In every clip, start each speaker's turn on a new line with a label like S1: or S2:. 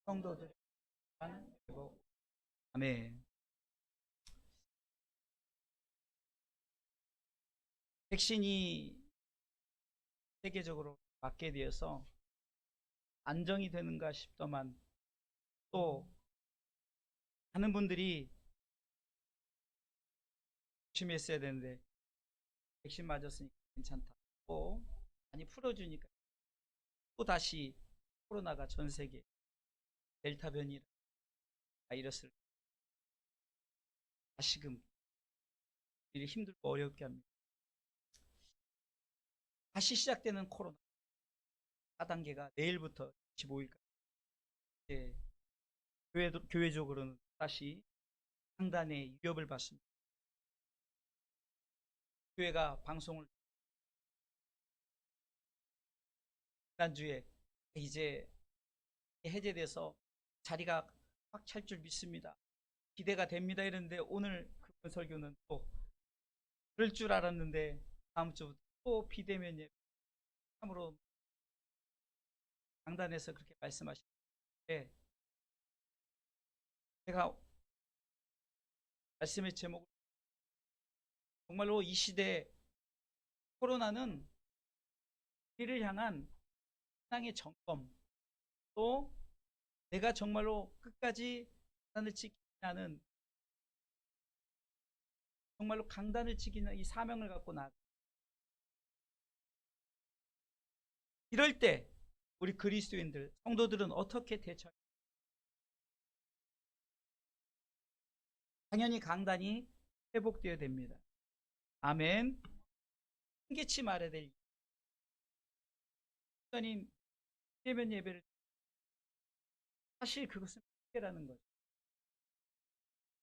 S1: 성도들의 회복. 아멘. 백신이 세계적으로 맞게 되어서 안정이 되는가 싶더만 또 많은 분들이 조심했어야 되는데 백신 맞았으니까 괜찮다. 또 많이 풀어주니까 또 다시 코로나가 전 세계 델타 변이 바이러스를 다시금 일이 힘들고 어렵게 합니다. 다시 시작되는 코로나 4단계가 내일부터 15일까지 이제 교회적으로는 다시 상단의 위협을 받습니다. 교회가 방송을 지난주에 이제 해제돼서 자리가 확 찰 줄 믿습니다. 기대가 됩니다. 이랬는데 오늘 그분 설교는 또 그럴 줄 알았는데 다음 주부터 또 비대면 예배 참으로 강단에서 그렇게 말씀하시는데 제가 말씀의 제목을 정말로 이 시대 코로나는 우리를 향한 신앙의 점검 또 내가 정말로 끝까지 강단을 지키는 정말로 강단을 지키는 이 사명을 갖고 나가 이럴 때 우리 그리스도인들 성도들은 어떻게 대처할까? 당연히 강단이 회복되어야 됩니다. 아멘. 한계치 말해야 될 목사님 대면 예배를 사실 그것은 한계라는 거죠.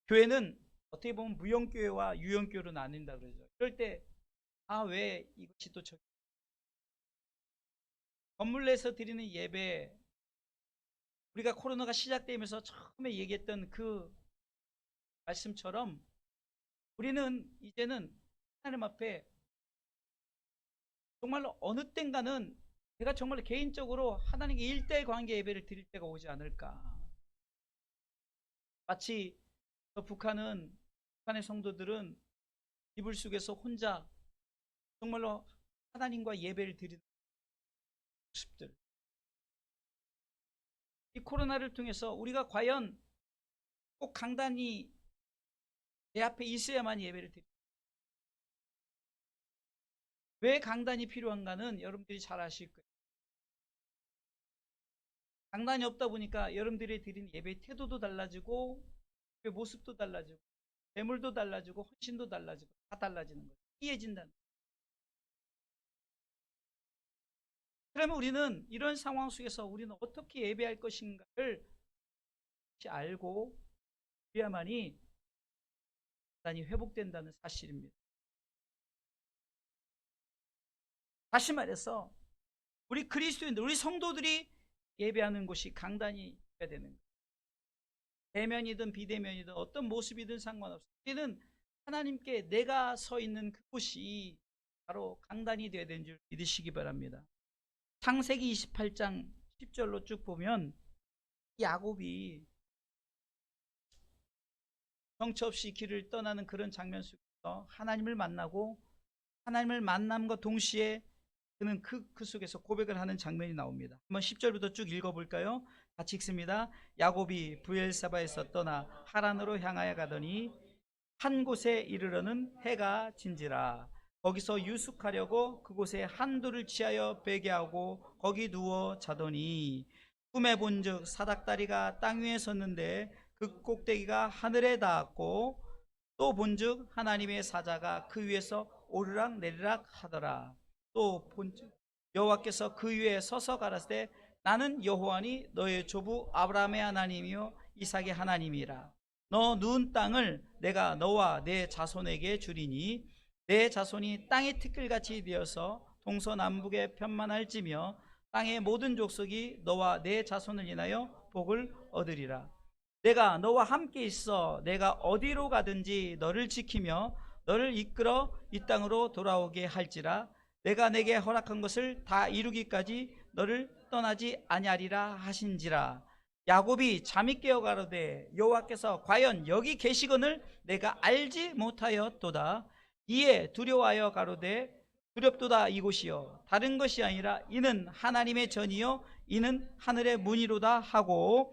S1: 교회는 어떻게 보면 무형교회와 유형교회로 나뉜다 그러죠. 그럴 때 왜 이것이 또 건물 내에서 드리는 예배 우리가 코로나가 시작되면서 처음에 얘기했던 그 말씀처럼 우리는 이제는 하나님 앞에 정말로 어느 땐가는 내가 정말 개인적으로 하나님께 1대1 관계 예배를 드릴 때가 오지 않을까. 마치 북한의 성도들은 이불 속에서 혼자 정말로 하나님과 예배를 드리는 모습들. 이 코로나를 통해서 우리가 과연 꼭 강단이 내 앞에 있어야만 예배를 드립니다. 왜 강단이 필요한가는 여러분들이 잘 아실 거예요. 강단이 없다 보니까 여러분들이 드린 예배 태도도 달라지고 모습도 달라지고 재물도 달라지고 헌신도 달라지고 다 달라지는 거예요. 희해진다는 거예요. 그러면 우리는 이런 상황 속에서 우리는 어떻게 예배할 것인가를 알고 그래야만이 강단이 회복된다는 사실입니다. 다시 말해서 우리 그리스도인들, 우리 성도들이 예배하는 곳이 강단이 되어야 되는 거예요. 대면이든 비대면이든 어떤 모습이든 상관없어요. 우리는 하나님께 내가 서 있는 그곳이 바로 강단이 되어야 되는 줄 믿으시기 바랍니다. 창세기 28장 10절로 쭉 보면 야곱이 정처 없이 길을 떠나는 그런 장면 속에서 하나님을 만나고 하나님을 만남과 동시에 그는 그 속에서 고백을 하는 장면이 나옵니다. 한번 10절부터 쭉 읽어볼까요? 같이 읽습니다. 야곱이 브엘사바에서 떠나 하란으로 향하여 가더니 한 곳에 이르러는 해가 진지라. 거기서 유숙하려고 그곳에 한돌을 취하여 베게 하고 거기 누워 자더니 꿈에 본즉 사닥다리가 땅 위에 섰는데 그 꼭대기가 하늘에 닿았고 또 본즉 하나님의 사자가 그 위에서 오르락 내리락 하더라. 또 본즉 여호와께서 그 위에 서서 가라사대 나는 여호와니 너의 조부 아브라함의 하나님이요 이삭의 하나님이라. 너 누운 땅을 내가 너와 내 자손에게 주리니 내 자손이 땅의 티끌같이 되어서 동서남북에 편만할지며 땅의 모든 족속이 너와 내 자손을 인하여 복을 얻으리라. 내가 너와 함께 있어 내가 어디로 가든지 너를 지키며 너를 이끌어 이 땅으로 돌아오게 할지라. 내가 내게 허락한 것을 다 이루기까지 너를 떠나지 아니하리라 하신지라. 야곱이 잠이 깨어 가로되 여호와께서 과연 여기 계시거늘 내가 알지 못하였도다. 이에 두려워하여 가로되 두렵도다 이곳이여 다른 것이 아니라 이는 하나님의 전이요 이는 하늘의 문이로다 하고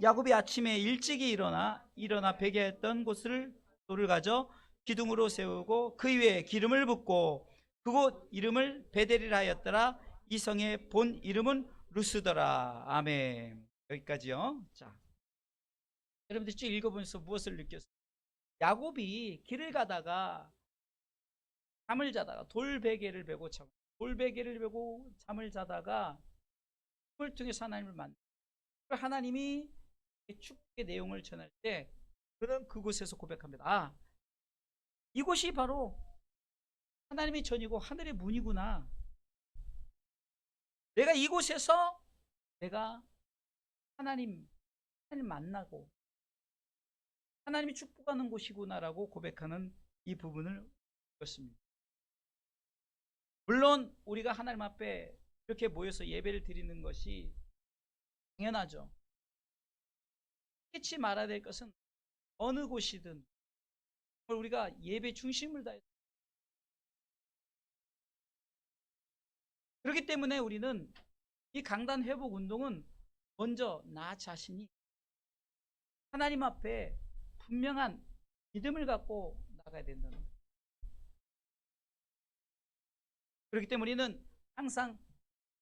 S1: 야곱이 아침에 일찍이 일어나 베개했던 곳을 돌을 가져 기둥으로 세우고 그 위에 기름을 붓고 그곳 이름을 베델이라 하였더라. 이 성의 본 이름은 루스더라. 아멘. 여기까지요. 자, 여러분들 쭉 읽어보면서 무엇을 느꼈어요? 야곱이 길을 가다가 잠을 자다가 돌베개를 베고 잠을 자다가 꿈을 통해서 하나님을 만나. 하나님이 축복의 내용을 전할 때 그는 그곳에서 고백합니다. 아, 이곳이 바로 하나님의 전이고 하늘의 문이구나. 내가 이곳에서 내가 하나님 만나고 하나님이 축복하는 곳이구나라고 고백하는 이 부분을 읽었습니다. 물론 우리가 하나님 앞에 이렇게 모여서 예배를 드리는 것이 당연하죠. 깨치 말아야 될 것은 어느 곳이든 우리가 예배 중심을 다해서 그렇기 때문에 우리는 이 강단 회복 운동은 먼저 나 자신이 하나님 앞에 분명한 믿음을 갖고 나가야 된다는 거예요. 그렇기 때문에 우리는 항상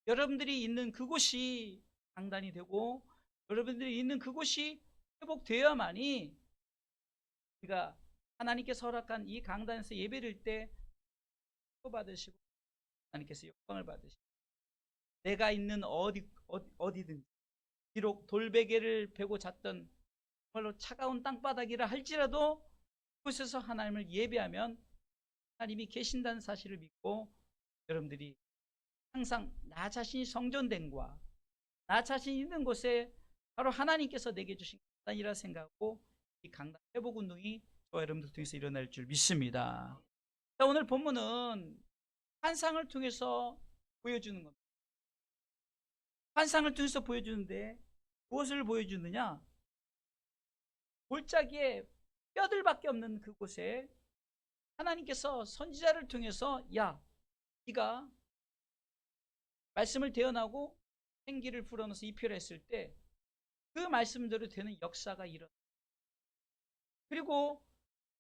S1: 여러분들이 있는 그곳이 강단이 되고 여러분들이 있는 그곳이 회복되어야만이 우리가 하나님께서 허락한 이 강단에서 예배를 때 받으시고 하나님께서 영광을 받으시고 내가 있는 어디든 비록 돌베개를 베고 잤던 정말로 차가운 땅바닥이라 할지라도 그곳에서 하나님을 예배하면 하나님이 계신다는 사실을 믿고 여러분들이 항상 나 자신이 성전됨과 나 자신이 있는 곳에 바로 하나님께서 내게 주신 강단이라 생각하고 이 강단 회복 운동이 저와 여러분들 통해서 일어날 줄 믿습니다. 자, 오늘 본문은 환상을 통해서 보여주는 겁니다. 환상을 통해서 보여주는데 무엇을 보여주느냐? 골짜기에 뼈들밖에 없는 그곳에 하나님께서 선지자를 통해서 야, 네가 말씀을 대언하고 생기를 불어넣어서 입혀를 했을 때 그 말씀대로 되는 역사가 일어나. 그리고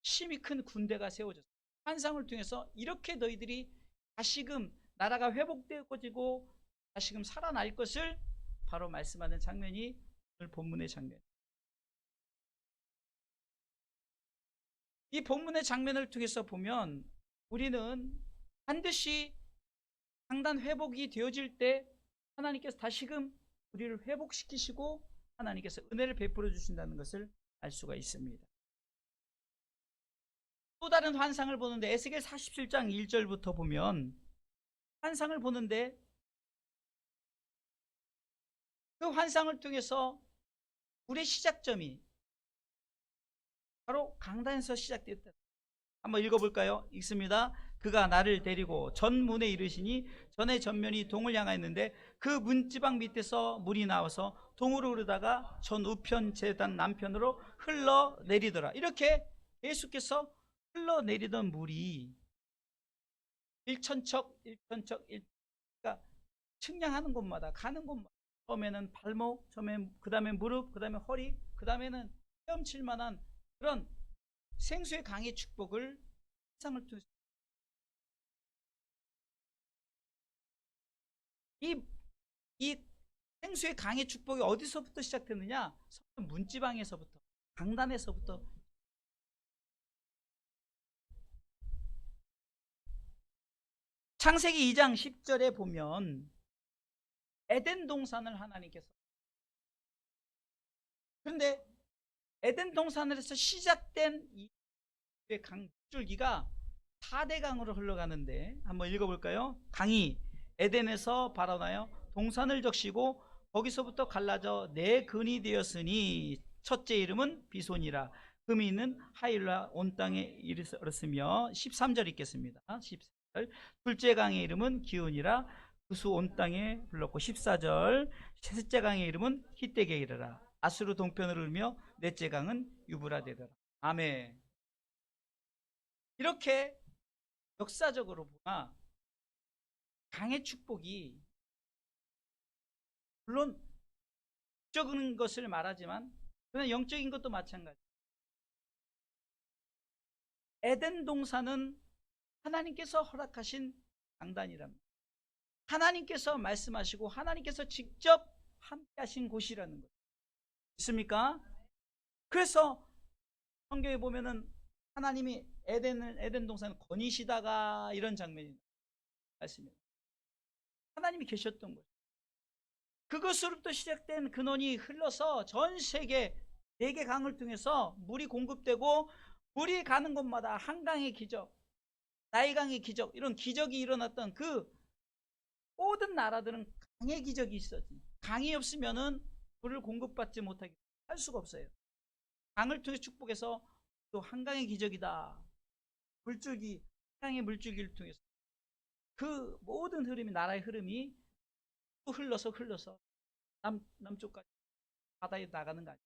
S1: 힘이 큰 군대가 세워졌어요. 환상을 통해서 이렇게 너희들이 다시금 나라가 회복되어지고 다시금 살아날 것을 바로 말씀하는 장면이 오늘 본문의 장면. 이 본문의 장면을 통해서 보면 우리는 반드시 강단 회복이 되어질 때 하나님께서 다시금 우리를 회복시키시고 하나님께서 은혜를 베풀어 주신다는 것을 알 수가 있습니다. 또 다른 환상을 보는데 에스겔 47장 1절부터 보면 환상을 보는데 그 환상을 통해서 우리의 시작점이 바로 강단에서 시작됐다. 한번 읽어볼까요? 읽습니다. 그가 나를 데리고 전문에 이르시니 전의 전면이 동을 향하였는데 그 문지방 밑에서 물이 나와서 동으로 흐르다가 전 우편 제단 남편으로 흘러내리더라. 이렇게 예수께서 흘러내리던 물이 일천척 그러니까 측량하는 곳마다 가는 곳마다 처음에는 발목, 그 다음에 무릎, 그 다음에 허리, 그 다음에는 헤엄칠 만한 그런 생수의 강의 축복을 상을 통해서 이 생수의 강의 축복이 어디서부터 시작됐느냐? 문지방에서부터, 강단에서부터. 창세기 2장 10절에 보면 에덴 동산을 하나님께서, 그런데 에덴 동산에서 시작된 이 강줄기가 4대 강으로 흘러가는데 한번 읽어볼까요? 강이 에덴에서 발원하여 동산을 적시고 거기서부터 갈라져 4근이 되었으니 첫째 이름은 비손이라 흠이 있는 하일라 온 땅에 이르렀으며 13절 읽겠습니다. 13절 둘째 강의 이름은 기온이라 그 수 온 땅에 불렀고 14절 셋째 강의 이름은 히데게 이르라. 아수르 동편을 울며 넷째 강은 유브라데더라. 아멘. 이렇게 역사적으로 보나 강의 축복이 물론 영적인 것을 말하지만 그러나 영적인 것도 마찬가지. 에덴 동산은 하나님께서 허락하신 강단이랍니다. 하나님께서 말씀하시고 하나님께서 직접 함께 하신 곳이라는 것. 있습니까? 그래서 성경에 보면은 하나님이 에덴 동산을 거니시다가 이런 장면이 말씀입니다. 하나님이 계셨던 거예요. 그것으로부터 시작된 근원이 흘러서 전 세계 4개 강을 통해서 물이 공급되고 물이 가는 곳마다 한강의 기적, 나일강의 기적, 이런 기적이 일어났던 그 모든 나라들은 강의 기적이 있었지. 강이 없으면은 물을 공급받지 못하게 할 수가 없어요. 강을 통해 축복해서 또 한강의 기적이다. 물줄기, 한강의 물줄기를 통해서 그 모든 흐름이, 나라의 흐름이 또 흘러서 남쪽까지 바다에 나가는 거 아니에요.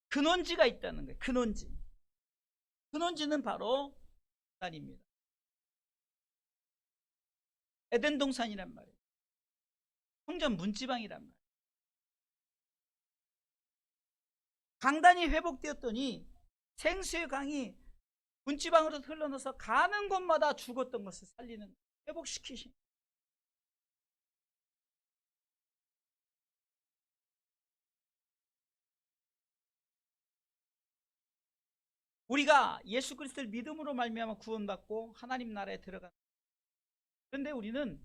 S1: 근원지가 있다는 거예요. 근원지. 근원지는 바로 단입니다. 에덴 동산이란 말이에요. 성전 문지방이란 말이에요. 강단이 회복되었더니 생수의 강이 문지방으로 흘러넣어서 가는 곳마다 죽었던 것을 살리는, 회복시키신. 우리가 예수 그리스도를 믿음으로 말미암아 구원받고 하나님 나라에 들어간. 그런데 우리는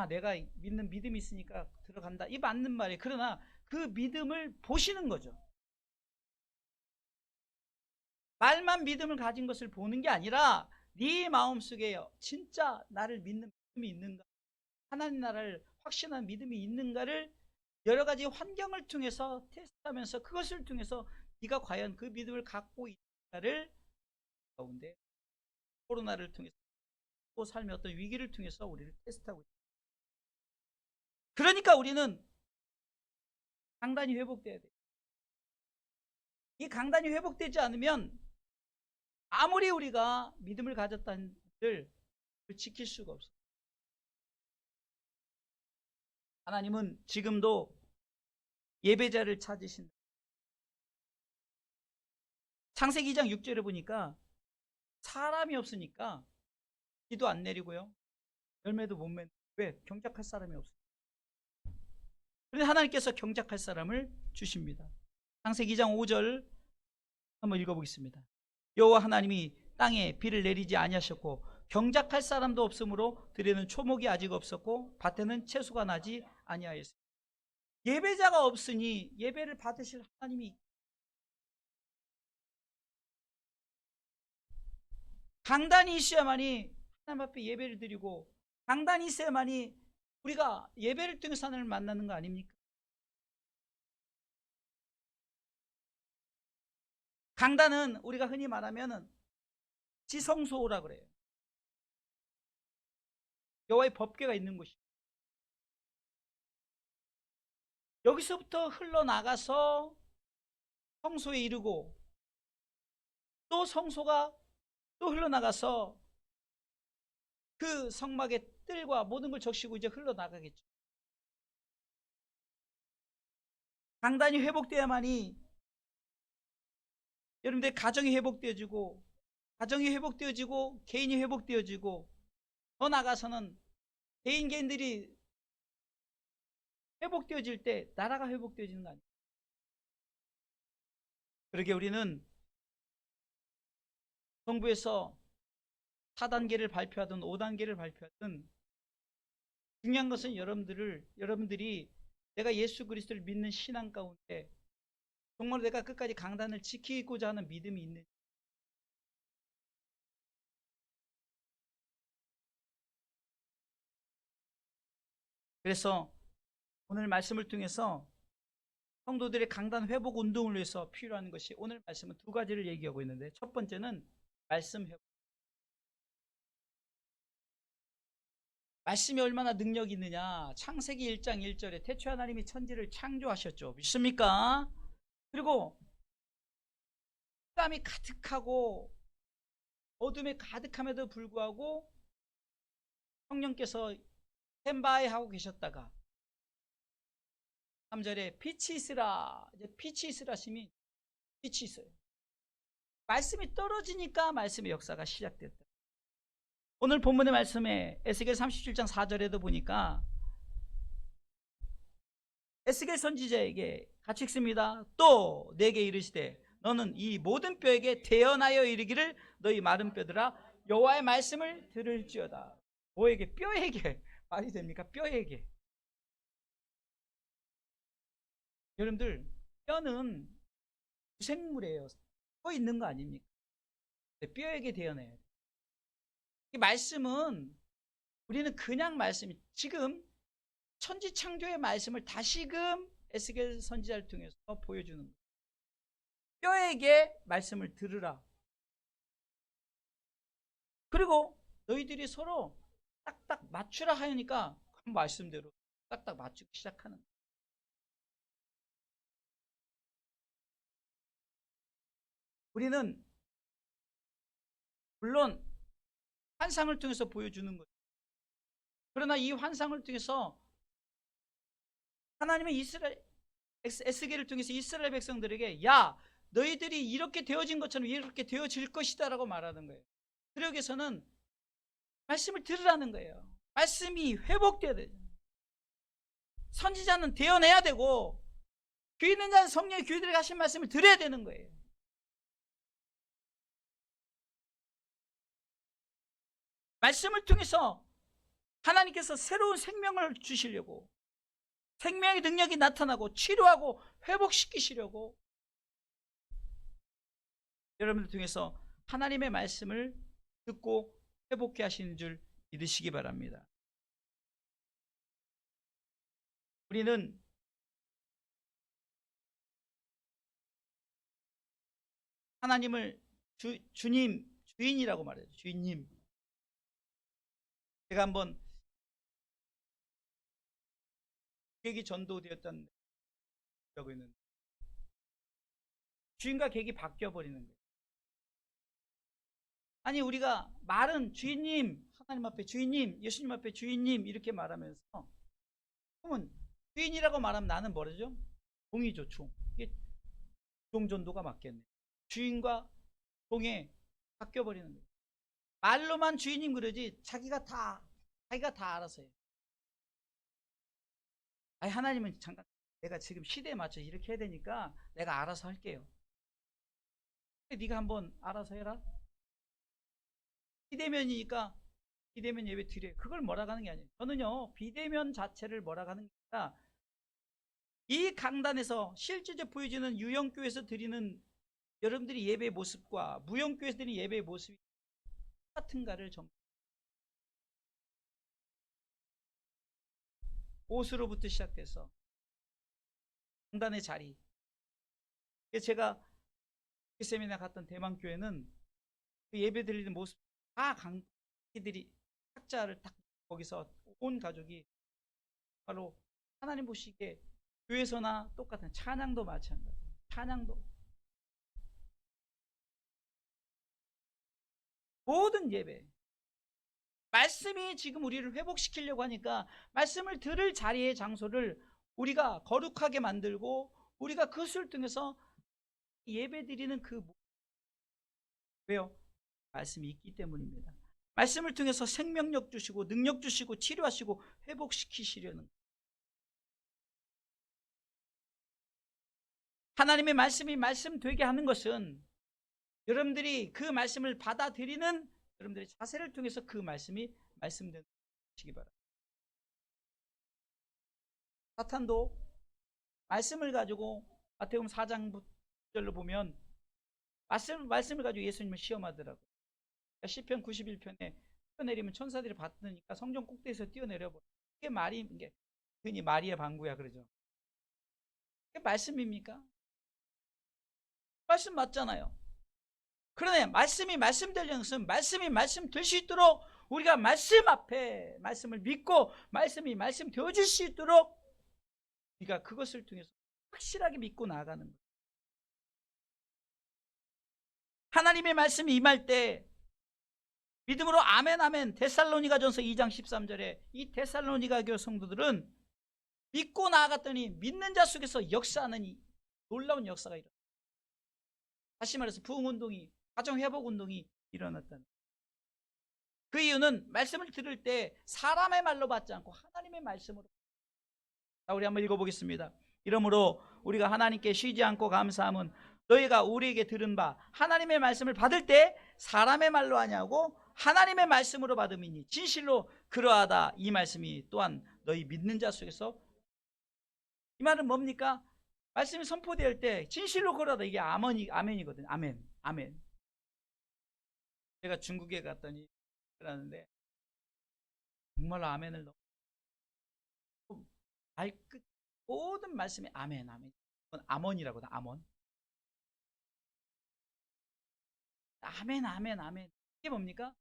S1: 내가 믿는 믿음이 있으니까 들어간다. 이 맞는 말이에요. 그러나 그 믿음을 보시는 거죠. 말만 믿음을 가진 것을 보는 게 아니라 네 마음속에 진짜 나를 믿는 믿음이 있는가, 하나님 나라를 확신한 믿음이 있는가를 여러 가지 환경을 통해서 테스트하면서 그것을 통해서 네가 과연 그 믿음을 갖고 있는가를 가운데 코로나를 통해서 또 삶의 어떤 위기를 통해서 우리를 테스트하고 있습니다. 그러니까 우리는 강단이 회복돼야 돼요. 이 강단이 회복되지 않으면 아무리 우리가 믿음을 가졌다는 들 지킬 수가 없어요. 하나님은 지금도 예배자를 찾으신다. 창세기 2장 6절에 보니까 사람이 없으니까 비도 안 내리고요, 열매도 못 맺는. 왜? 경작할 사람이 없어요. 그런데 하나님께서 경작할 사람을 주십니다. 창세기 2장 5절 한번 읽어보겠습니다. 여호와 하나님이 땅에 비를 내리지 아니하셨고 경작할 사람도 없으므로 들에는 초목이 아직 없었고 밭에는 채소가 나지 아니하였습니다. 예배자가 없으니 예배를 받으실 하나님이, 강단이 있어야만이 하나님 앞에 예배를 드리고, 강단이 있어야만이 우리가 예배를 통해서 하나님을 만나는 거 아닙니까? 강단은 우리가 흔히 말하면 지성소라 그래요. 여호와의 법궤가 있는 곳이. 여기서부터 흘러나가서 성소에 이르고 또 성소가 또 흘러나가서 그 성막의 뜰과 모든 걸 적시고 이제 흘러나가겠죠. 강단이 회복돼야만이 여러분들 가정이 회복되어지고, 개인이 회복되어지고, 더 나아가서는 개인들이 회복되어질 때 나라가 회복되어지는 거 아니에요. 그러게 우리는 정부에서 4단계를 발표하든 5단계를 발표하든 중요한 것은 여러분들이 내가 예수 그리스도를 믿는 신앙 가운데 정말 내가 끝까지 강단을 지키고자 하는 믿음이 있는. 그래서 오늘 말씀을 통해서 성도들의 강단 회복 운동을 위해서 필요한 것이, 오늘 말씀은 2가지를 얘기하고 있는데, 첫 번째는 말씀 회복. 말씀이 얼마나 능력이 있느냐. 창세기 1장 1절에 태초 하나님이 천지를 창조하셨죠. 믿습니까? 그리고 흑암이 가득하고 어둠이 가득함에도 불구하고 성령께서 스탠바이 하고 계셨다가 3절에 빛이 있으라. 이제 빛이 있으라 심이 빛이 있어요. 말씀이 떨어지니까 말씀의 역사가 시작됐다. 오늘 본문의 말씀에 에스겔 37장 4절에도 보니까 에스겔 선지자에게 같이 읽습니다. 또 내게 이르시되 너는 이 모든 뼈에게 태어나여 이르기를 너희 마른 뼈들아 여호와의 말씀을 들을지어다. 뭐에게? 뼈에게. 말이 됩니까? 뼈에게. 여러분들 뼈는 생물이에요. 뼈 있는 거 아닙니까? 뼈에게 태어나야 돼요. 이 말씀은 우리는 그냥 말씀이 지금 천지창조의 말씀을 다시금 에스겔 선지자를 통해서 보여주는 거예요. 뼈에게 말씀을 들으라. 그리고 너희들이 서로 딱딱 맞추라 하니까 그 말씀대로 딱딱 맞추기 시작하는 거예요. 우리는 물론 환상을 통해서 보여주는 거예요. 그러나 이 환상을 통해서 하나님의 에스겔을 통해서 이스라엘 백성들에게 야 너희들이 이렇게 되어진 것처럼 이렇게 되어질 것이다 라고 말하는 거예요. 그러기 위해서는 말씀을 들으라는 거예요. 말씀이 회복돼야 돼요. 선지자는 되어내야 되고 귀 있는 자는 성령의 귀들에게 하신 말씀을 들어야 되는 거예요. 말씀을 통해서 하나님께서 새로운 생명을 주시려고 생명의 능력이 나타나고 치료하고 회복시키시려고 여러분들 통해서 하나님의 말씀을 듣고 회복해 하시는 줄 믿으시기 바랍니다. 우리는 하나님을 주님, 주인이라고 말해요. 주인님. 제가 한번 객이 전도되었다는 하고 있는데 주인과 객이 바뀌어버리는 거예요. 아니 우리가 말은 주인님, 하나님 앞에 주인님, 예수님 앞에 주인님 이렇게 말하면서 그러면 주인이라고 말하면 나는 뭐라죠? 종이죠, 종. 이게 종전도가 맞겠네. 주인과 종에 바뀌어버리는 거예요. 말로만 주인님 그러지 자기가 다 알아서 해요. 아니 하나님은 잠깐 내가 지금 시대에 맞춰 이렇게 해야 되니까 내가 알아서 할게요. 네가 한번 알아서 해라. 비대면이니까 비대면 예배 드려요. 그걸 뭐라고 하는 게 아니에요. 저는요 비대면 자체를 뭐라고 하는 게 아니라 이 강단에서 실제로 보여지는 유형교회에서 드리는 여러분들이 예배의 모습과 무형교회에서 드리는 예배의 모습이 똑같은가를 옷으로부터 시작돼서 강단의 자리. 제가 세미나 갔던 대만교회는 그 예배 드리는 모습 다 강들이 학자를 딱 거기서 온 가족이 바로 하나님 보시기에 교회에서나 똑같은 찬양도 마찬가지예요. 찬양도 모든 예배 말씀이 지금 우리를 회복시키려고 하니까 말씀을 들을 자리의 장소를 우리가 거룩하게 만들고 우리가 그것을 통해서 예배 드리는 왜요? 말씀이 있기 때문입니다. 말씀을 통해서 생명력 주시고 능력 주시고 치료하시고 회복시키시려는 하나님의 말씀이 말씀되게 하는 것은 여러분들이 그 말씀을 받아들이는 여러분들의 자세를 통해서 그 말씀이 말씀되는 것이기 바랍니다. 사탄도 말씀을 가지고 마태복음 4장 9절로 보면 말씀을 가지고 예수님을 시험하더라고요. 그러니까 시편 91편에 뛰어내리면 천사들이 받으니까 성전 꼭대기에서 뛰어내려버려. 그게 말이 이게 흔히 마리아 방구야 그러죠. 그게 말씀입니까? 말씀 맞잖아요. 그러네 말씀이 말씀되려는 것은 말씀이 말씀 될 수 있도록 우리가 말씀 앞에 말씀을 믿고 말씀 되어질 수 있도록 우리가 그것을 통해서 확실하게 믿고 나아가는 거예요. 하나님의 말씀이 임할 때 믿음으로 아멘 아멘. 데살로니가전서 2장 13절에 이 데살로니가 교회 성도들은 믿고 나아갔더니 믿는 자 속에서 역사하는 이 놀라운 역사가 일어났다. 다시 말해서 부흥운동이, 가정회복운동이 일어났다는. 그 이유는 말씀을 들을 때 사람의 말로 받지 않고 하나님의 말씀으로. 자, 우리 한번 읽어보겠습니다. 이러므로 우리가 하나님께 쉬지 않고 감사함은 너희가 우리에게 들은 바 하나님의 말씀을 받을 때 사람의 말로 하냐고 하나님의 말씀으로 받음이니 진실로 그러하다. 이 말씀이 또한 너희 믿는 자 속에서. 이 말은 뭡니까? 말씀이 선포될 때 진실로 그러하다. 이게 아멘이거든요. 아멘, 아멘. 제가 중국에 갔더니 그러는데 정말로 아멘을 너무 발끝 모든 말씀이 아멘, 아멘. 아몬이라고 나 아몬. 아멘, 아멘, 아멘. 이게 뭡니까?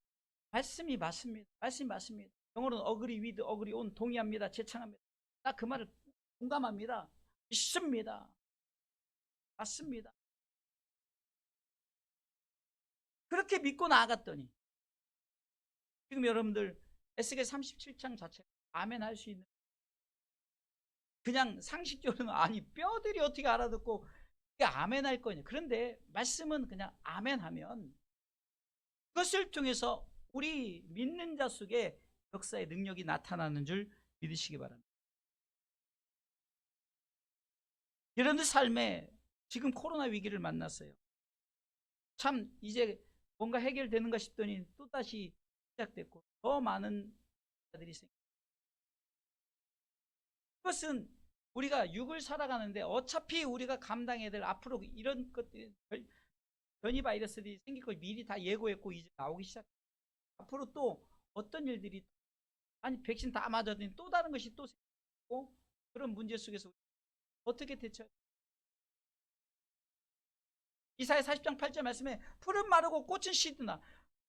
S1: 말씀이 맞습니다. 말씀이 맞습니다. 영어로는 어그리 위드 어그리 온 동의합니다. 제창합니다. 나 그 말을 공감합니다. 믿습니다. 맞습니다. 그렇게 믿고 나아갔더니 지금 여러분들 에스겔 37장 자체 아멘 할 수 있는, 그냥 상식적으로는 아니 뼈들이 어떻게 알아듣고 이게 아멘 할 거냐. 그런데 말씀은 그냥 아멘 하면 그것을 통해서 우리 믿는 자 속에 역사의 능력이 나타나는 줄 믿으시기 바랍니다. 여러분들 삶에 지금 코로나 위기를 만났어요. 참 이제 뭔가 해결되는가 싶더니 또다시 시작됐고 더 많은 자들이 생깁니다. 그것은 우리가 육을 살아가는데 어차피 우리가 감당해야 될 앞으로 이런 것들이 변이 바이러스들이 생길 걸 미리 다 예고했고 이제 나오기 시작. 앞으로 또 어떤 일들이, 아니 백신 다 맞았더니 또 다른 것이 또 생기고, 그런 문제 속에서 어떻게 대처? 이사야 40장 8절 말씀에 풀은 마르고 꽃은 시드나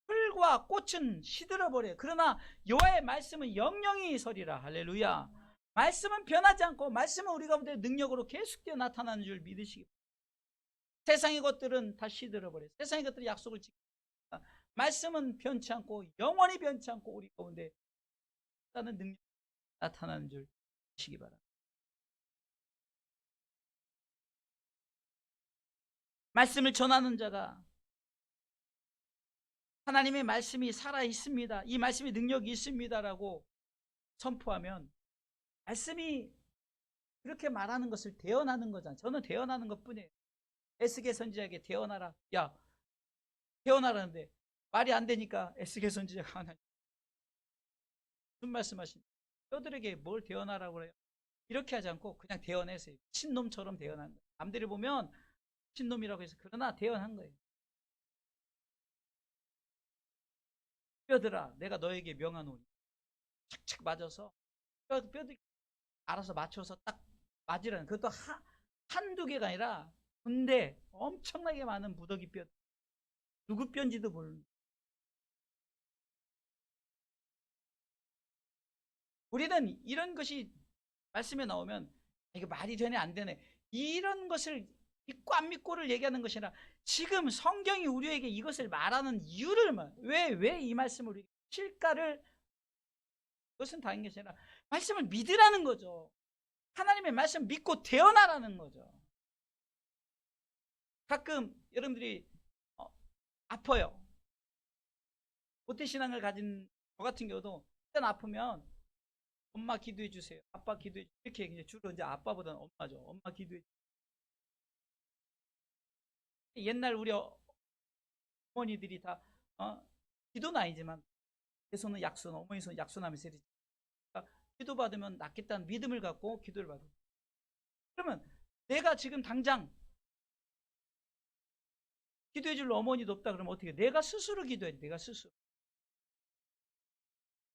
S1: 풀과 꽃은 시들어버려요. 그러나 여호와의 말씀은 영영이 서리라. 할렐루야. 말씀은 변하지 않고 말씀은 우리 가운데 능력으로 계속되어 나타나는 줄 믿으시기 바랍니다. 세상의 것들은 다 시들어버려요. 세상의 것들이 약속을 지킵니다. 말씀은 변치 않고 영원히 변치 않고 우리 가운데 나는 능력이 나타나는 줄 믿으시기 바랍니다. 말씀을 전하는 자가 하나님의 말씀이 살아있습니다. 이 말씀이 능력이 있습니다라고 선포하면 말씀이 그렇게 말하는 것을 대언하는 거잖아요. 저는 대언하는 것 뿐이에요. 에스겔 선지자에게 대언하라. 야, 대언하라는데 말이 안 되니까 에스겔 선지자가 하나 무슨 말씀하십니까? 뼈들에게 뭘 대언하라고 그래요? 이렇게 하지 않고 그냥 대언했어요. 신놈처럼 대언한 거예요. 남들이 보면 신놈이라고 해서 그러나 대언한 거예요. 뼈들아, 내가 너에게 명하노니 착착 맞아서 뼈들 알아서 맞춰서 딱 맞으라는, 그것도 한두 개가 아니라 군대 엄청나게 많은 무더기 뼈, 누구 뼈인지도 모르는. 우리는 이런 것이 말씀에 나오면 이거 말이 되네 안 되네 이런 것을 믿고 안 믿고를 얘기하는 것이 아니라 지금 성경이 우리에게 이것을 말하는 이유를, 왜 이 말씀을 우리에게 실까를, 그것은 다른 것이 아니라 말씀을 믿으라는 거죠. 하나님의 말씀 믿고 대언하라는 거죠. 가끔 여러분들이 아파요. 모태신앙을 가진 저 같은 경우도 일단 아프면 엄마 기도해 주세요. 아빠 기도해 주세요. 이렇게 이제 주로 이제 아빠보다는 엄마죠. 엄마 기도해 주세요. 옛날 우리 어머니들이 다 기도는 아니지만 제 손은 약손, 어머니 손은 약손하면서 그러니까 기도 받으면 낫겠다는 믿음을 갖고 기도를 받아요. 그러면 내가 지금 당장 기도해 줄 어머니도 없다 그러면 어떻게 해? 내가 스스로 기도해. 내가 스스로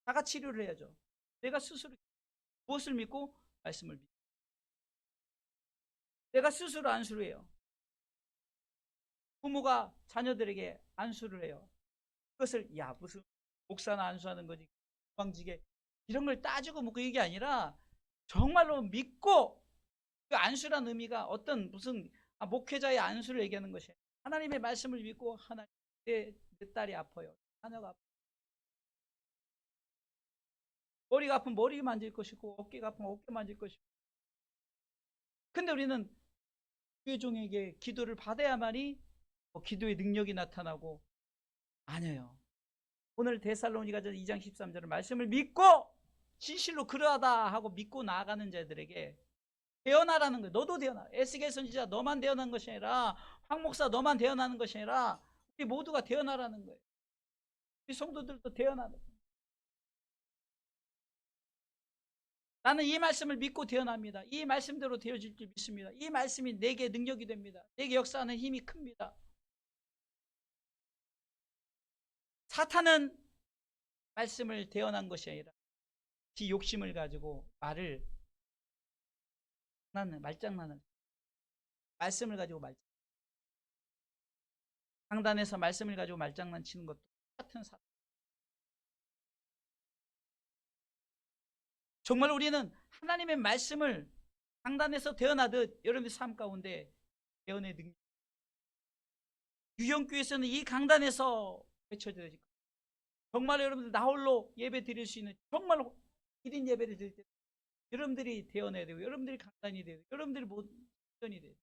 S1: 자가 치료를 해야죠. 내가 스스로 무엇을 믿고? 말씀을 믿고 내가 스스로 안수를 해요. 부모가 자녀들에게 안수를 해요. 그것을 무슨 목사나 안수하는 거지 방지게 이런 걸 따지고 묻고 이게 아니라 정말로 믿고 그 안수란 의미가 어떤 무슨 목회자의 안수를 얘기하는 것이 하나님의 말씀을 믿고 하나님 내 딸이 아파요. 자녀가 아파요. 머리가 아프면 머리 만질 것이고 어깨가 아프면 어깨 만질 것이고 근데 우리는 주의 종에게 기도를 받아야만이 기도의 능력이 나타나고 아니에요. 오늘 데살로니가전 2장 13절은 말씀을 믿고 진실로 그러하다 하고 믿고 나아가는 자들에게 대언하라는 거예요. 너도 대언하. 에스겔 선지자 너만 대언하는 것이 아니라 황 목사 너만 대언하는 것이 아니라 우리 모두가 대언하라는 거예요. 우리 성도들도 대언하는 거예요. 나는 이 말씀을 믿고 대언합니다. 이 말씀대로 되어질 줄 믿습니다. 이 말씀이 내게 능력이 됩니다. 내게 역사하는 힘이 큽니다. 사탄은 말씀을 대언한 것이 아니라 지 욕심을 가지고 말을 말장난을 말씀을 가지고 강단에서 말씀을 가지고 말장난 치는 것도 똑같은 사람. 정말 우리는 하나님의 말씀을 강단에서 대언하듯 여러분의 삶 가운데 대언의 능력. 유영교에서는 이 강단에서 외쳐져야 될 정말 여러분들 나홀로 예배 드릴 수 있는 정말 1인 예배를 드릴 때 여러분들이 대언해야 되고 여러분들이 강단이 되고 여러분들이 모든 대언이 돼요.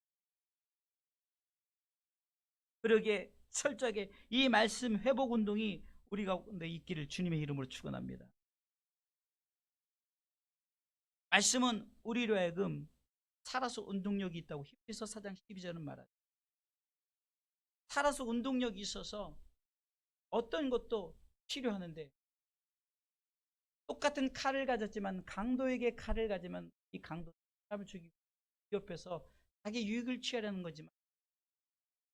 S1: 그러기에 철저하게 이 말씀 회복 운동이 우리 가운데 있기를 주님의 이름으로 축원합니다. 말씀은 우리로 하여금 살아서 운동력이 있다고 히브리서 4장 12절은 말하죠. 살아서 운동력이 있어서 어떤 것도 치료하는데 똑같은 칼을 가졌지만 강도에게 칼을 가지면 이 강도 사람을 죽이고 옆에서 자기 유익을 취하려는 거지만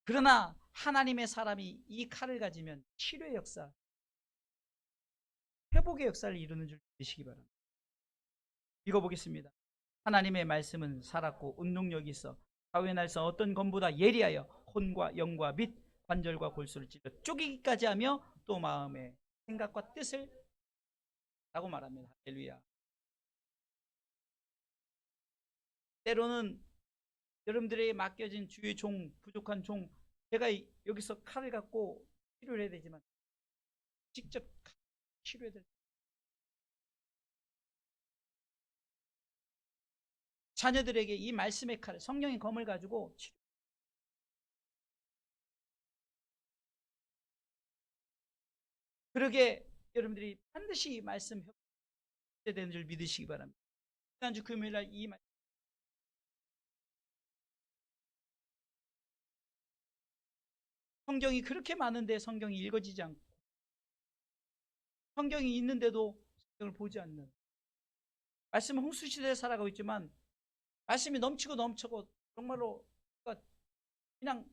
S1: 그러나 하나님의 사람이 이 칼을 가지면 치료의 역사, 회복의 역사를 이루는 줄 믿으시기 바랍니다. 읽어보겠습니다. 하나님의 말씀은 살았고 운동력이 있어 사후의 날선 어떤 검보다 예리하여 혼과 영과 및 관절과 골수를 찔러 쪼개기까지 하며 또 마음의 생각과 뜻을 라고 말합니다. 할렐루야. 때로는 여러분들에게 맡겨진 주의 종, 부족한 종 제가 여기서 칼을 갖고 치료를 해야 되지만 직접 치료해야 될 자녀들에게 이 말씀의 칼, 성령의 검을 가지고 치료. 그러게 여러분들이 반드시 말씀 협조해야 되는 줄 믿으시기 바랍니다. 지난주 금요일날 이 말씀 성경이 그렇게 많은데 성경이 읽어지지 않고 성경이 있는데도 성경을 보지 않는 말씀은 홍수시대에 살아가고 있지만 말씀이 넘치고 넘치고 정말로 그냥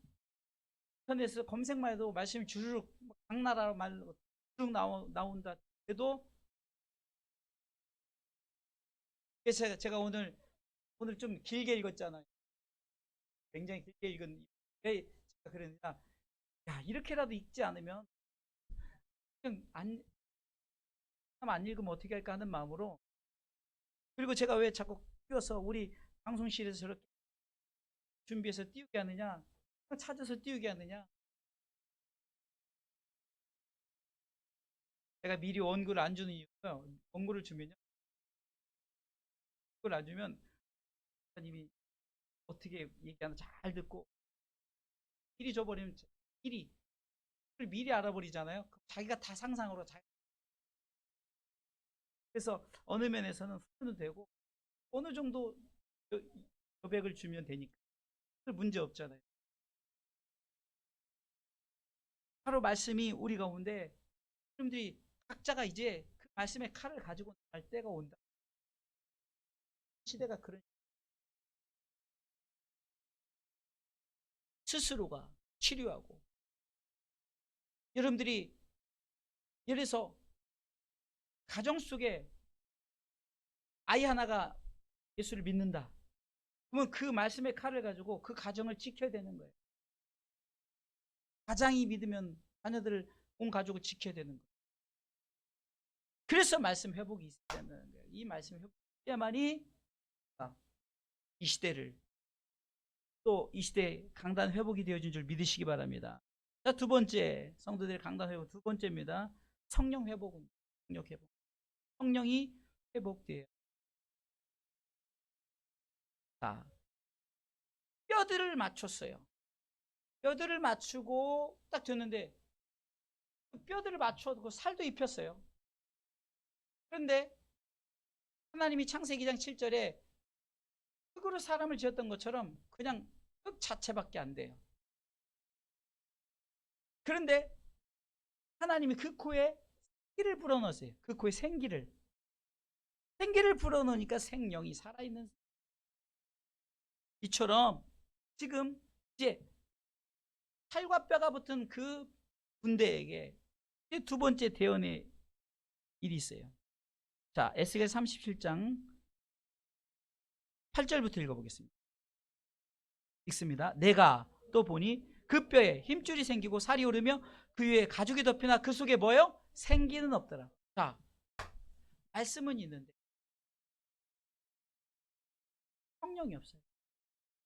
S1: 인터넷에서 검색만 해도 말씀이 주르륵 각 나라 말로 쭉 나온다 해도 그래서 제가 오늘 좀 길게 읽었잖아요. 굉장히 길게 읽은 왜 제가 그러느냐 야 이렇게라도 읽지 않으면 그냥 안 읽으면 어떻게 할까 하는 마음으로 그리고 제가 왜 자꾸 띄워서 우리 방송실에서 저렇게 준비해서 띄우게 하느냐 찾아서 띄우게 하느냐 제가 미리 원고를 안 주는 이유가 원고를 주면요 원고를 안 주면 목사님이 어떻게 얘기하나 잘 듣고 미리 줘버리면 미리 알아버리잖아요. 자기가 다 상상으로 그래서 어느 면에서는 후회도 되고 어느 정도 여백을 주면 되니까 문제 없잖아요. 바로 말씀이 우리 가운데 여러분들이 각자가 이제 그 말씀의 칼을 가지고 날 때가 온다. 시대가 그런 스스로가 치료하고 여러분들이 예를 들어서 가정 속에 아이 하나가 예수를 믿는다. 그러면 그 말씀의 칼을 가지고 그 가정을 지켜야 되는 거예요. 가장이 믿으면 자녀들을 온 가족을 지켜야 되는 거예요. 그래서 말씀 회복이 있어야 된다는 거예요. 이 말씀 회복해야만이 이 시대를, 또 이 시대 강단 회복이 되어진 줄 믿으시기 바랍니다. 자, 두 번째, 성도들의 강단 회복 두 번째입니다. 성령 회복입니다. 성령 회복. 성령이 회복돼요. 자, 뼈들을 맞췄어요. 뼈들을 맞추고 딱 됐는데 뼈들을 맞춰도 살도 입혔어요. 그런데 하나님이 창세기 2장 7절에 흙으로 사람을 지었던 것처럼 그냥 흙 자체밖에 안 돼요. 그런데 하나님이 그 코에 생기를 불어넣으세요. 그 코에 생기를 불어넣으니까 생명이 살아있는, 이처럼 지금 이제 살과 뼈가 붙은 그 군대에게 두 번째 대언의 일이 있어요. 자, 에스겔 37장 8절부터 읽어보겠습니다. 읽습니다. 내가 또 보니 그 뼈에 힘줄이 생기고 살이 오르며 그 위에 가죽이 덮이나 그 속에 뭐요? 생기는 없더라. 자, 말씀은 있는데 성령이 없어요.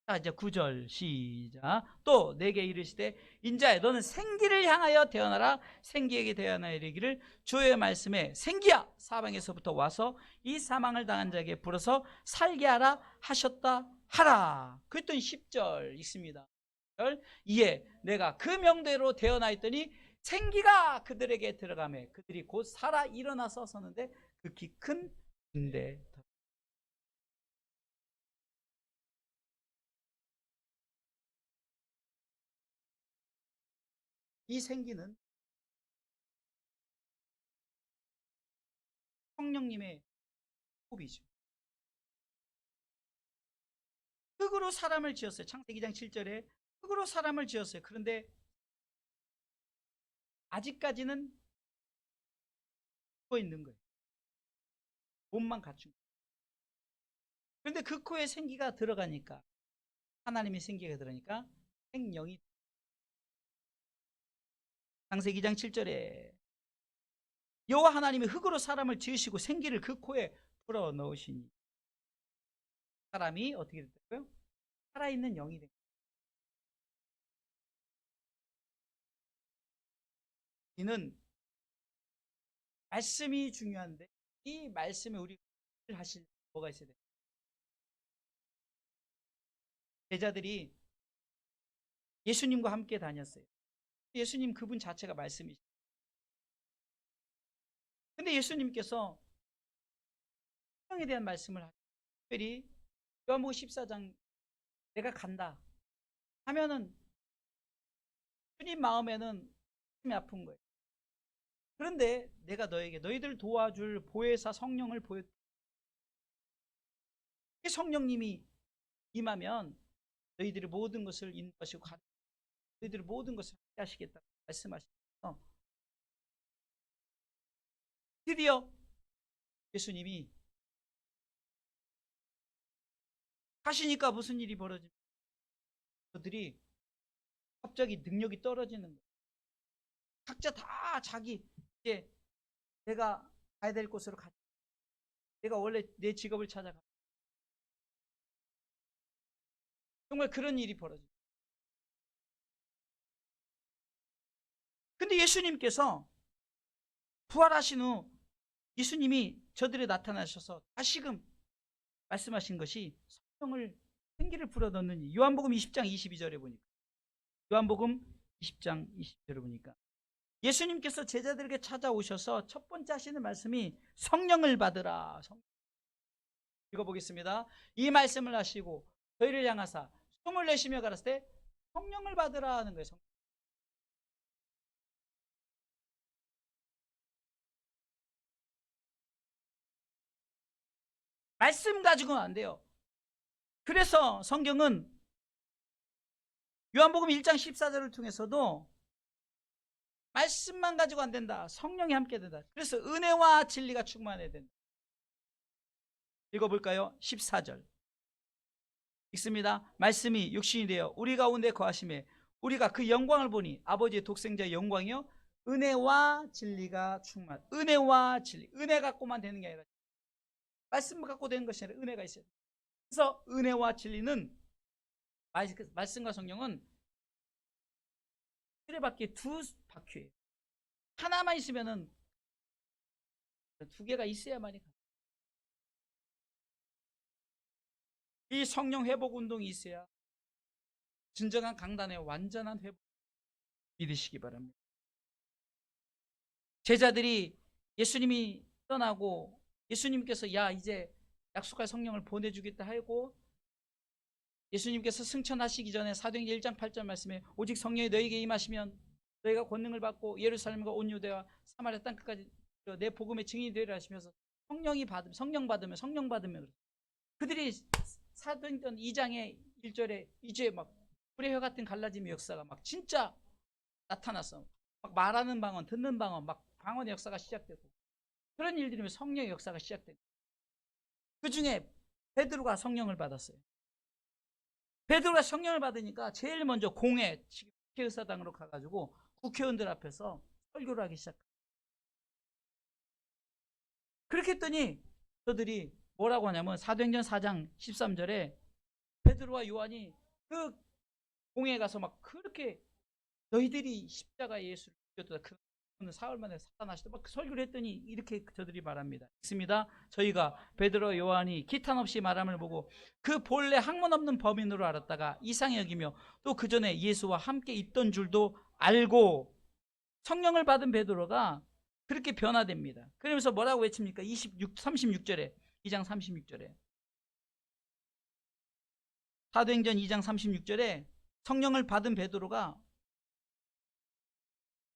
S1: 자, 이제 9절 시작. 또 내게 이르시되 인자야 너는 생기를 향하여 태어나라. 생기에게 태어나야 이르기를 주의 말씀에 생기야 사방에서부터 와서 이 사망을 당한 자에게 불어서 살게 하라 하셨다 하라. 그랬더니 10절 있습니다. 이에 내가 그 명대로 태어나 있더니 생기가 그들에게 들어가매 그들이 곧 살아 일어나서 서는데 극히 큰 군대. 이 생기는 성령님의 호흡이죠. 흙으로 사람을 지었어요. 창세기 2장 7절에 흙으로 사람을 지었어요. 그런데 아직까지는 죽어 있는 거예요. 몸만 갖춘 거예요. 그런데 그 코에 생기가 들어가니까, 하나님의 생기가 들어가니까 생명이, 창세기 2장 7절에 여호와 하나님이 흙으로 사람을 지으시고 생기를 그 코에 불어 넣으시니 사람이 어떻게 됐다고요? 살아있는 영이 된 거예요. 이는 말씀이 중요한데 이 말씀에 우리 하실 뭐가 있어야 돼요? 제자들이 예수님과 함께 다녔어요. 예수님 그분 자체가 말씀이시죠. 근데 예수님께서 성령에 대한 말씀을 하시고, 특별히 요한복음 14장 내가 간다 하면은 주님 마음에는 가슴이 아픈 거예요. 그런데 내가 너에게 너희들 도와줄 보혜사 성령을 보여, 성령님이 임하면 너희들이 모든 것을 인도하시고 너희들이 모든 것을 하시겠다고 말씀하시면서 드디어 예수님이 하시니까 무슨 일이 벌어집니까? 그들이 갑자기 능력이 떨어지는 거예요. 각자 다 자기 이제 내가 가야 될 곳으로 가자. 내가 원래 내 직업을 찾아가. 정말 그런 일이 벌어집니다. 근데 예수님께서 부활하신 후 예수님이 저들에 나타나셔서 다시금 말씀하신 것이 성령을 생기를 불어넣는, 요한복음 20장 22절에 보니까, 요한복음 20장 22절에 보니까 예수님께서 제자들에게 찾아오셔서 첫 번째 하시는 말씀이 성령을 받으라. 읽어보겠습니다. 이 말씀을 하시고 저희를 향하사 숨을 내쉬며 가라사대 때 성령을 받으라 하는 거예요. 말씀 가지고는 안 돼요. 그래서 성경은 요한복음 1장 14절을 통해서도 말씀만 가지고 안 된다. 성령이 함께 된다. 그래서 은혜와 진리가 충만해야 된다. 읽어볼까요? 14절 읽습니다. 말씀이 육신이 되어 우리 가운데 거하심에 우리가 그 영광을 보니 아버지의 독생자의 영광이요 은혜와 진리가 충만. 은혜와 진리. 은혜 갖고만 되는 게 아니라 말씀 갖고 되는 것이 아니라 은혜가 있어요. 그래서 은혜와 진리는 말씀과 성령은 수레바퀴 두 바퀴예요. 하나만 있으면은 두 개가 있어야만이 가요. 이 성령 회복 운동이 있어야 진정한 강단의 완전한 회복 믿으시기 바랍니다. 제자들이 예수님이 떠나고 예수님께서 야 이제 약속할 성령을 보내주겠다 하고 예수님께서 승천하시기 전에 사도행전 1장 8절 말씀에 오직 성령이 너에게 임하시면 너희가 권능을 받고 예루살렘과 온 유대와 사마리아 땅끝까지 내 복음의 증인이 되리라 하시면서 성령 받으면 그들이 사도행전 2장의 1절에 이제 막 불의 혀 같은 갈라짐의 역사가 막 진짜 나타났어. 막 말하는 방언, 듣는 방언, 막 방언의 역사가 시작되고 그런 일들이면 성령의 역사가 시작되고 그 중에 베드로가 성령을 받았어요. 베드로가 성령을 받으니까 제일 먼저 공회 국회의사당으로 가가지고 국회의원들 앞에서 설교를 하기 시작해요. 그렇게 했더니 저들이 뭐라고 하냐면 사도행전 4장 13절에 베드로와 요한이 그 공회에 가서 막 그렇게 너희들이 십자가에 예수를 죽였다. 그는 사흘 만에 사탄하시다. 막 설교를 했더니 이렇게 저들이 말합니다. 있습니다. 저희가 베드로 요한이 기탄 없이 말함을 보고 그 본래 학문 없는 범인으로 알았다가 이상히 여기며 또 그 전에 예수와 함께 있던 줄도 알고 성령을 받은 베드로가 그렇게 변화됩니다. 그러면서 뭐라고 외칩니까? 36절에 2장 36절에 사도행전 2장 36절에 성령을 받은 베드로가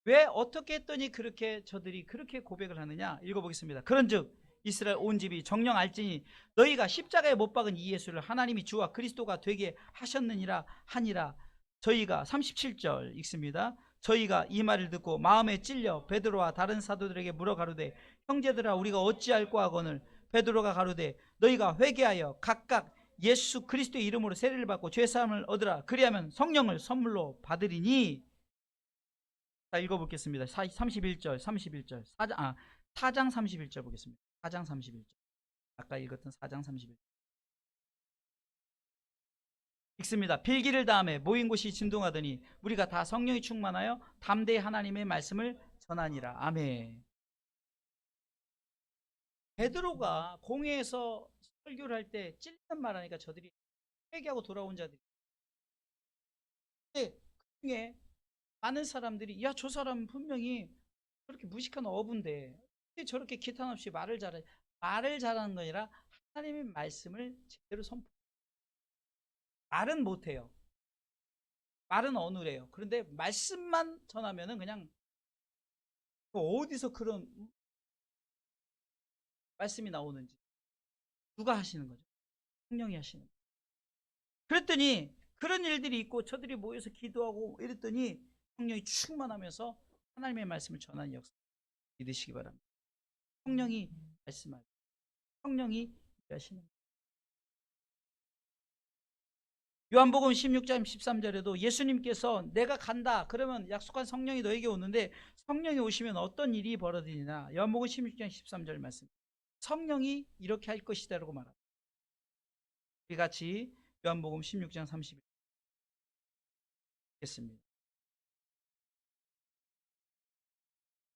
S1: 왜 어떻게 했더니 그렇게 저들이 그렇게 고백을 하느냐 읽어보겠습니다. 그런즉 이스라엘 온 집이 정령 알지니 너희가 십자가에 못 박은 이 예수를 하나님이 주와 그리스도가 되게 하셨느니라 하니라. 저희가 37절 읽습니다. 저희가 이 말을 듣고 마음에 찔려 베드로와 다른 사도들에게 물어 가로되 형제들아 우리가 어찌할꼬 하거늘 베드로가 가로되 너희가 회개하여 각각 예수 그리스도의 이름으로 세례를 받고 죄사함을 얻으라. 그리하면 성령을 선물로 받으리니. 자, 읽어보겠습니다. 31절, 31절. 4장 31절 보겠습니다. 4장 31절. 아까 읽었던 4장 31절. 읽습니다. 빌기를 다음에 모인 곳이 진동하더니 우리가 다 성령이 충만하여 담대히 하나님의 말씀을 전하니라. 아멘. 베드로가 공회에서 설교를 할 때 찔리는 말 하니까 저들이 회개하고 돌아온 자들이. 근데 그 중에 많은 사람들이 야, 저 사람 분명히 저렇게 무식한 어부인데 저렇게 기탄 없이 말을 잘하는 거 아니라 하나님의 말씀을 제대로 선포. 말은 못해요. 말은 어눌해요. 그런데 말씀만 전하면은 그냥 어디서 그런 말씀이 나오는지 누가 하시는 거죠? 성령이 하시는 거예요. 그랬더니 그런 일들이 있고 저들이 모여서 기도하고 이랬더니 성령이 충만하면서 하나님의 말씀을 전하는 역사 믿으시기 바랍니다. 성령이 말씀하고 성령이 일하시는 거예요. 요한복음 16장 13절에도 예수님께서 내가 간다 그러면 약속한 성령이 너에게 오는데 성령이 오시면 어떤 일이 벌어지느냐. 요한복음 16장 13절 말씀. 성령이 이렇게 할 것이다 라고 말합니다. 우리 같이 요한복음 16장 31절 읽겠습니다.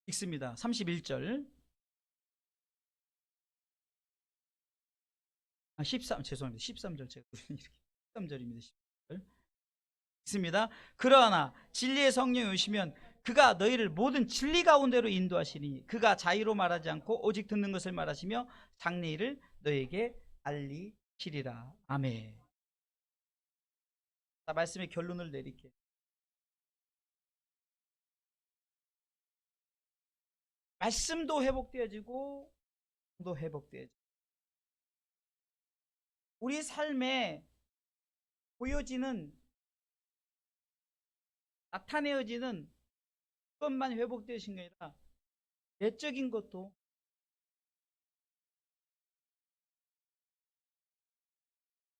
S1: 읽습니다. 31절 13 죄송합니다. 13절 제가 이렇게 13절입니다. 13절 있습니다. 그러나 진리의 성령이 오시면 그가 너희를 모든 진리 가운데로 인도하시니 그가 자의로 말하지 않고 오직 듣는 것을 말하시며 장래일을 너희에게 알리시리라. 아멘. 자, 말씀의 결론을 내릴게요. 말씀도 회복되어지고 도 회복되어지고 우리 삶에 보여지는 나타내어지는 것만 회복되신 게 아니라 내적인 것도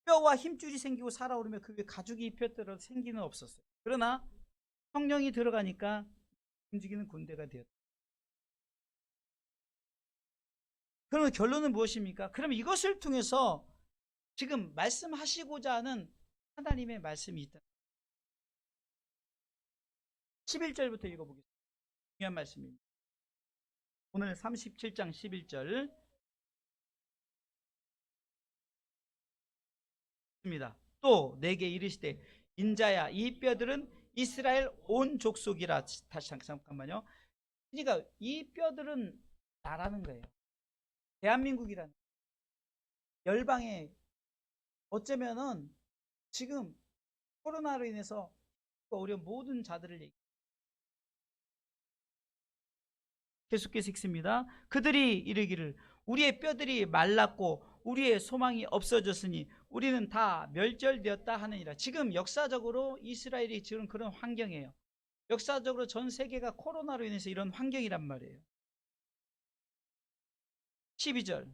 S1: 뼈와 힘줄이 생기고 살아오르며 그 위에 가죽이 입혔더라도 생기는 없었어요. 그러나 성령이 들어가니까 움직이는 군대가 되었다. 그러면 결론은 무엇입니까? 그럼 이것을 통해서 지금 말씀하시고자 하는 하나님의 말씀이 있다. 11절부터 읽어보겠습니다. 중요한 말씀입니다. 오늘 37장 11절 입니다. 또 내게 이르시되 인자야 이 뼈들은 이스라엘 온 족속이라. 다시 잠깐만요. 그러니까 이 뼈들은 나라는 거예요. 대한민국이라는 열방에 어쩌면은 지금 코로나로 인해서 어려운 모든 자들을 계속해서 읽습니다. 그들이 이르기를 우리의 뼈들이 말랐고 우리의 소망이 없어졌으니 우리는 다 멸절되었다 하느니라. 지금 역사적으로 이스라엘이 지금 그런 환경이에요. 역사적으로 전 세계가 코로나로 인해서 이런 환경이란 말이에요. 12절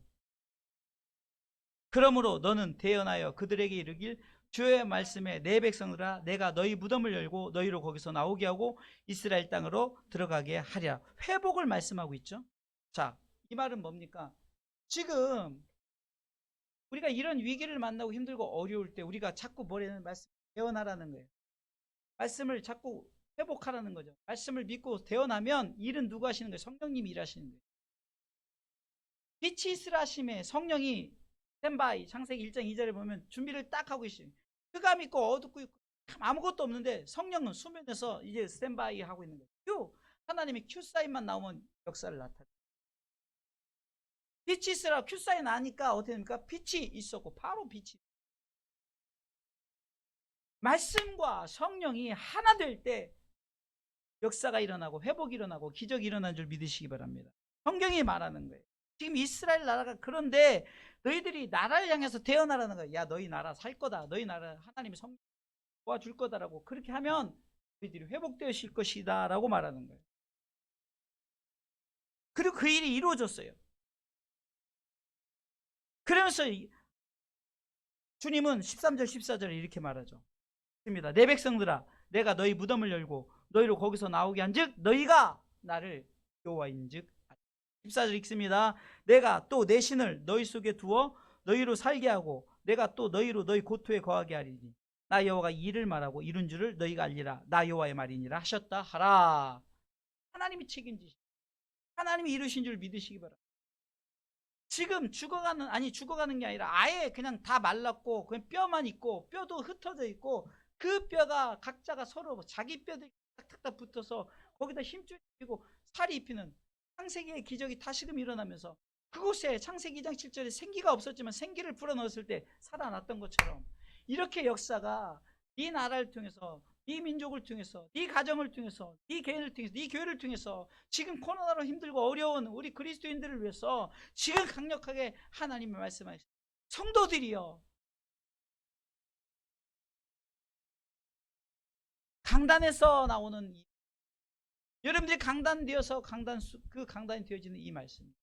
S1: 그러므로 너는 대언하여 그들에게 이르길 주의 말씀에 내 백성들아 내가 너희 무덤을 열고 너희를 거기서 나오게 하고 이스라엘 땅으로 들어가게 하랴. 회복을 말씀하고 있죠. 자, 이 말은 뭡니까? 지금 우리가 이런 위기를 만나고 힘들고 어려울 때 우리가 자꾸 뭐라는 말씀 대언하라는 거예요. 말씀을 자꾸 회복하라는 거죠. 말씀을 믿고 대언하면 일은 누가 하시는 거예요? 성령님이 일하시는 거예요. 빛이 있으라 하심에 성령이 스탠바이 창세기 1장 2절에 보면 준비를 딱 하고 계시죠. 흑암 있고 어둡고 있고 아무것도 없는데 성령은 수면에서 이제 스탠바이 하고 있는 거예요. 큐 하나님이 큐 사인만 나오면 역사를 나타내요. 빛이 있으라 큐 사인 나니까 어떻게 됩니까? 빛이 있었고 바로 빛이 말씀과 성령이 하나 될 때 역사가 일어나고 회복이 일어나고 기적이 일어난 줄 믿으시기 바랍니다. 성경이 말하는 거예요. 지금 이스라엘 나라가 그런데 너희들이 나라를 향해서 대언하라는 거예요. 야 너희 나라 살 거다. 너희 나라 하나님이 도와줄 거다라고 그렇게 하면 너희들이 회복되실 것이다 라고 말하는 거예요. 그리고 그 일이 이루어졌어요. 그러면서 주님은 13절 14절에 이렇게 말하죠. 내 백성들아 내가 너희 무덤을 열고 너희를 거기서 나오게 한즉 너희가 나를 여호와인즉 14절 읽습니다. 내가 또 내 신을 너희 속에 두어 너희로 살게 하고 내가 또 너희로 너희 고토에 거하게 하리니 나 여호와가 이를 말하고 이룬 줄을 너희가 알리라. 나 여호와의 말이니라 하셨다 하라. 하나님이 책임지시 하나님이 이루신 줄 믿으시기 바랍니다. 지금 죽어가는 게 아니라 아예 그냥 다 말랐고 그냥 뼈만 있고 뼈도 흩어져 있고 그 뼈가 각자가 서로 자기 뼈들이 탁탁탁 붙어서 거기다 힘줄 입히고 살이 입히는 창세기의 기적이 다시금 일어나면서 그곳에 창세기 2장 7절에 생기가 없었지만 생기를 불어넣었을 때 살아났던 것처럼 이렇게 역사가 네 나라를 통해서 네 민족을 통해서 네 가정을 통해서 네 개인을 통해서 네 교회를 통해서 지금 코로나로 힘들고 어려운 우리 그리스도인들을 위해서 지금 강력하게 하나님의 말씀하신 성도들이여 강단에서 나오는 여러분들이 강단되어서 그 강단이 되어지는 이 말씀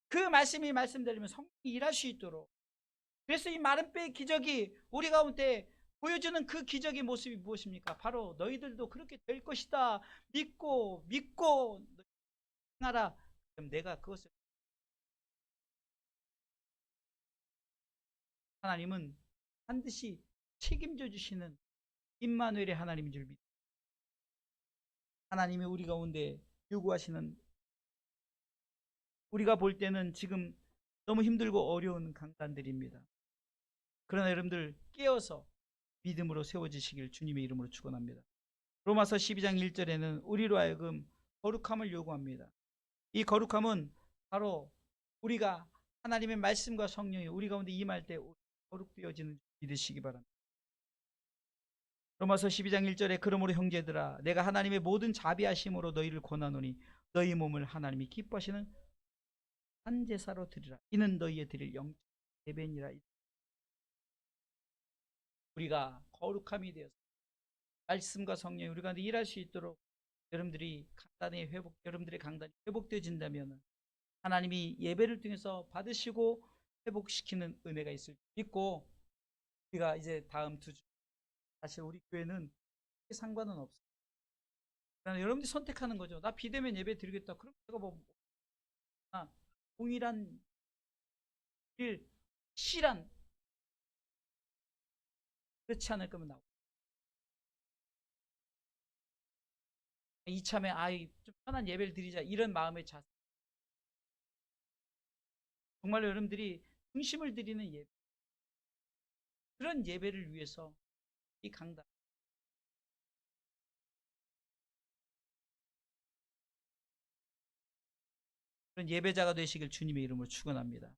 S1: 그 말씀이 말씀드리면 성령이 일할 수 있도록 그래서 이 마른 뼈의 기적이 우리 가운데 보여주는 그 기적의 모습이 무엇입니까? 바로 너희들도 그렇게 될 것이다 믿고 행하라. 그럼 내가 그것을 하나님은 반드시 책임져 주시는 임마누엘의 하나님인 줄 믿습니다. 하나님이 우리 가운데 요구하시는 우리가 볼 때는 지금 너무 힘들고 어려운 강단들입니다. 그러나 여러분들 깨어서 믿음으로 세워지시길 주님의 이름으로 축원합니다. 로마서 12장 1절에는 우리로 하여금 거룩함을 요구합니다. 이 거룩함은 바로 우리가 하나님의 말씀과 성령이 우리 가운데 임할 때 거룩되어지는 믿으시기 바랍니다. 로마서 12장 1절에 그러므로 형제들아 내가 하나님의 모든 자비하심으로 너희를 권하노니 너희 몸을 하나님이 기뻐하시는 한 제사로 드리라. 이는 너희의 드릴 영적 예배니라. 우리가 거룩함이 되어서 말씀과 성령이 우리 가운데 일할 수 있도록 여러분들의 강단이 회복되어진다면 하나님이 예배를 통해서 받으시고 회복시키는 은혜가 있을 줄 믿고 우리가 이제 다음 2주 사실 우리 교회는 상관은 없어요. 그러나 여러분들이 선택하는 거죠. 나 비대면 예배 드리겠다. 그럼 내가 뭐 동일한 일, 실한 그렇지 않을 거면 나오고 이참에 좀 편한 예배를 드리자 이런 마음의 자세. 정말 여러분들이 중심을 드리는 예배, 그런 예배를 위해서 이 강단, 그런 예배자가 되시길 주님의 이름으로 축원합니다.